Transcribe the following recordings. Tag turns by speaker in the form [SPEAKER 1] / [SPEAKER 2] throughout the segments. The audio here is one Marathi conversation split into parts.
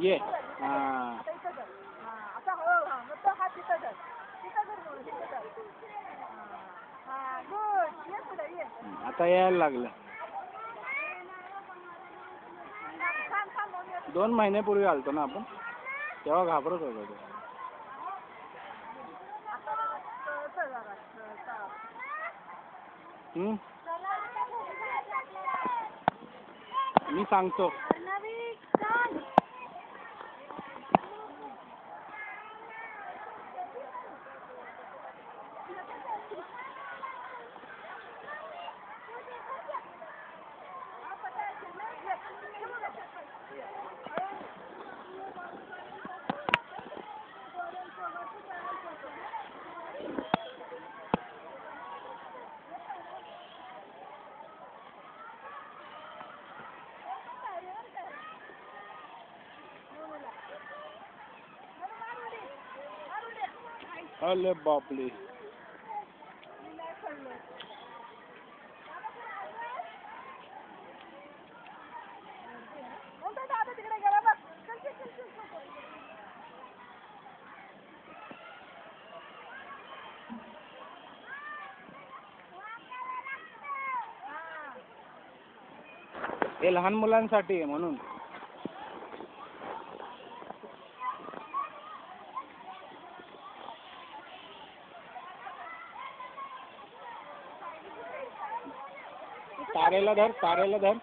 [SPEAKER 1] ये हां आता यायला लागलं. 2 महिन्यापूर्वी आलतो ना आपण, तेव्हा घाबरत होतो तो. मी सांगतो. अरे बापले. हे लहान मुलांसाठी आहे म्हणून. तारेला धर, तारेला धर.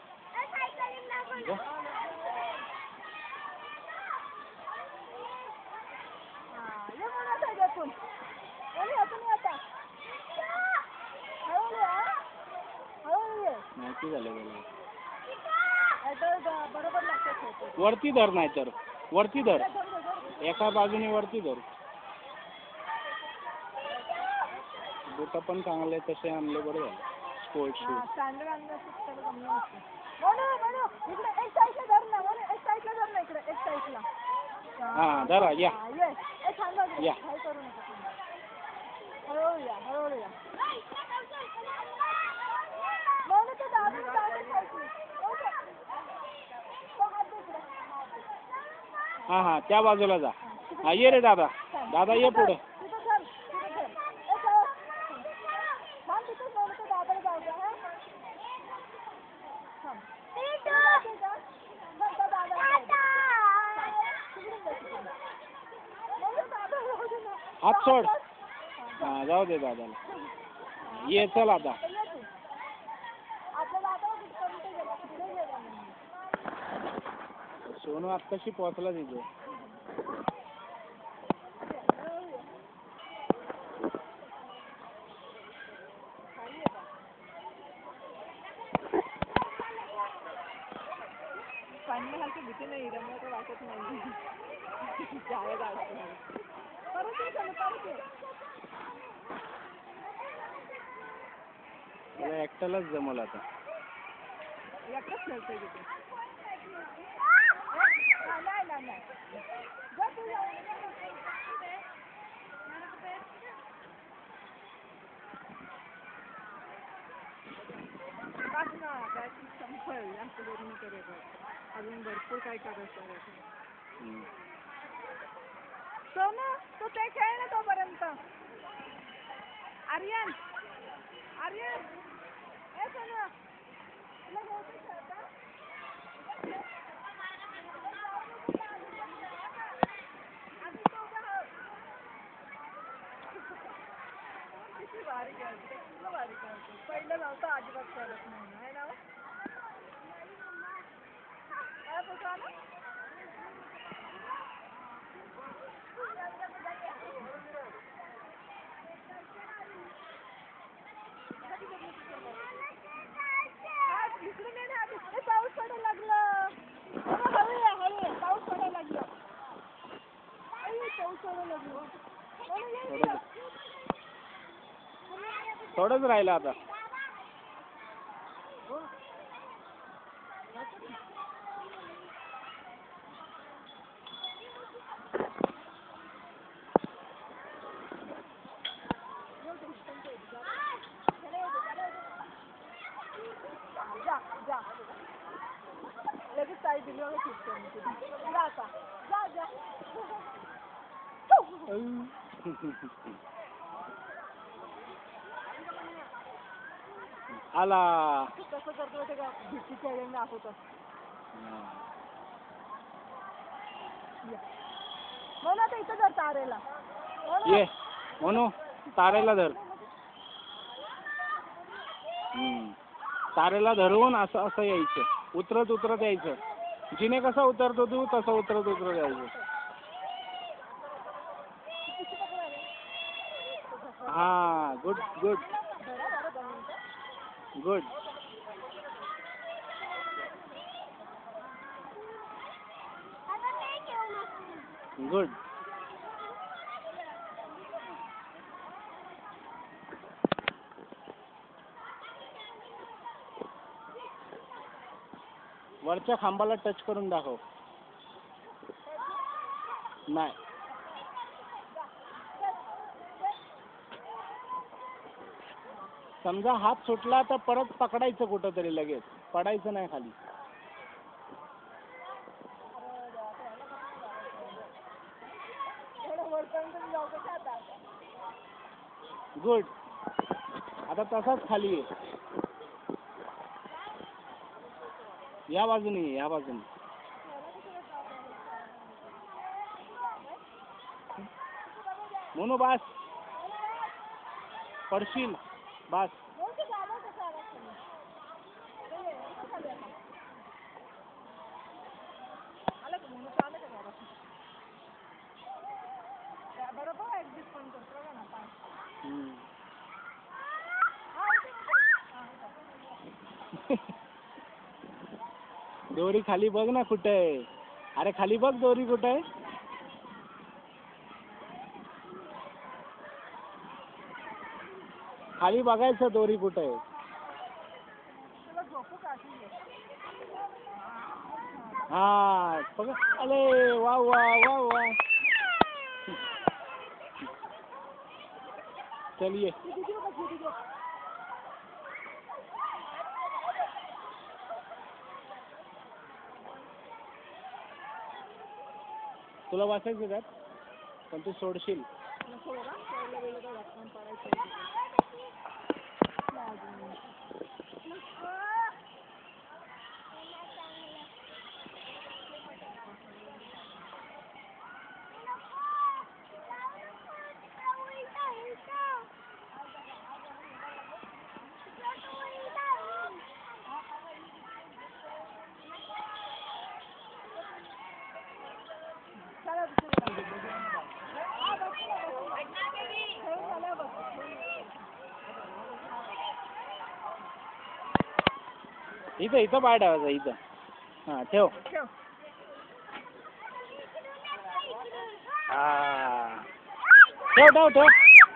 [SPEAKER 1] माहिती झालं मला. वरती धर, नाही तर वरती धर, एका बाजूने वरती धर. बुट पण चांगले तसे आणले, बरं झालं. Sports shoes. हां धरा, या या. हां हां त्या बाजूला जा. हा ये रे दादा, दादा ये पुढे. हात सोड. हां जाऊ दे दादाला. ये चल आता. सोनू आत्ताशी पोहोचला तिथे. पाण्याखालची भीती नाही, रमला तर वाटत नाही. मला एकट्यालाच जमल आता. एकटाच खेळतोय तिथे. अजून भरपूर काय करायचं. सोनू तू ते खेळ ना तोपर्यंत. आर्यन आर्यन ए सोनू तुला घ्यायचं खेळता. किती भारी खेळतो, किती भारी खेळतो. पहिलं नव्हतं अजिबात खेळत नाही आहे ना. पाऊस पडायला लागलं. हळू पाऊस पडायला लागलं. पाऊस पडायला लागलं. थोडंच राहिलं आता.
[SPEAKER 2] जा जा लगेच साईड
[SPEAKER 1] दिली बघा सुटते मी तुला. जा आता. जा जा.
[SPEAKER 2] आला.
[SPEAKER 1] कसं करतो ते का भिशीच्या ह्याने दाखवतो. म्हणून आता इथं जर तारेला
[SPEAKER 2] ये म्हणू तारेला धर. तारेला धरून असं असं यायचं, उतरत उतरत यायचं. जिने कसं उतरतो तू तसं उतरत उतरत यायचं. हा गुड गुड गुड. गुड. वरच्या खांबाला टच करून दाखव. नाही. समजा हात सुटला तर परत पकडायचं कुठं तरी, लगेच पडायचं नाही खाली. गुड. आता तसाच खाली ये. या बाजूने ये, या बाजूने. म्हणू बास, पडशील. बास. दोरी खाली बघ ना कुठे आहे. अरे खाली बघ दोरी कुठे आहे. खाली बघायचं दोरी कुठे आहे. हा बघ. अरे वा वा वा वा. चलिए. तुला वाचायचं का पण तू सोडशील. इथं इथं पाय ठेवायचा इथं. हा ठेव. हा ठेव ठेव ठेव.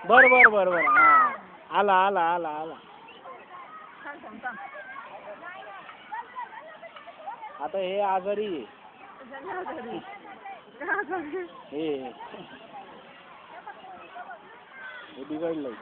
[SPEAKER 2] बर बर बर बर. हा आला आला आला आला. आता हे आजारी हे बिघडलंय.